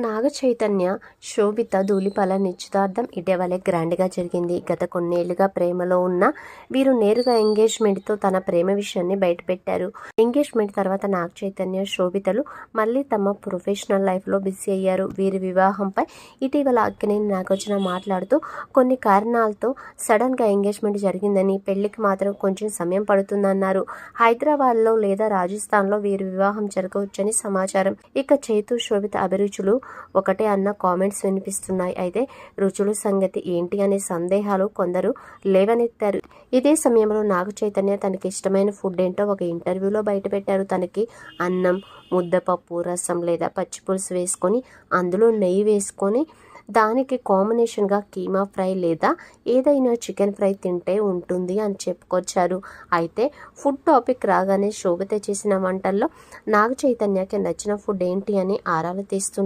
నాగ చైతన్య, శోభిత ధూళిపాల నిశ్చితార్థం ఇటీవలే గ్రాండ్గా జరిగింది. గత కొన్నేళ్లుగా ప్రేమలో ఉన్న వీరు నేరుగా ఎంగేజ్మెంట్తో తన ప్రేమ విషయాన్ని బయటపెట్టారు. ఎంగేజ్మెంట్ తర్వాత నాగ చైతన్య, శోభితలు మళ్ళీ తమ ప్రొఫెషనల్ లైఫ్లో బిజీ అయ్యారు. వీరి వివాహంపై ఇటీవల అక్కినేని నాగార్జున మాట్లాడుతూ కొన్ని కారణాలతో సడన్గా ఎంగేజ్మెంట్ జరిగిందని, పెళ్లికి మాత్రం కొంచెం సమయం పడుతుందన్నారు. హైదరాబాద్లో లేదా రాజస్థాన్లో వీరి వివాహం జరగవచ్చని సమాచారం. ఇక చైతు, శోభిత అభిరుచులు ఒకటే అన్న కామెంట్స్ వినిపిస్తున్నాయి. అయితే రుచుల సంగతి ఏంటి అనే సందేహాలు కొందరు లేవనెత్తారు. ఇదే సమయంలో నాగ చైతన్య తనకి ఇష్టమైన ఫుడ్ ఏంటో ఒక ఇంటర్వ్యూలో బయటపెట్టారు. తనకి అన్నం, ముద్దపప్పు, రసం లేదా పచ్చిపులుసు వేసుకొని అందులో నెయ్యి వేసుకొని దానికి కాంబినేషన్గా కీమా ఫ్రై లేదా ఏదైనా చికెన్ ఫ్రై తింటే ఉంటుంది అని చెప్పుకొచ్చారు. అయితే ఫుడ్ టాపిక్ రాగానే శోభిత చేసిన వంటల్లో నాగ చైతన్యకి నచ్చిన ఫుడ్ ఏంటి అని ఆరాలు తీస్తున్నారు.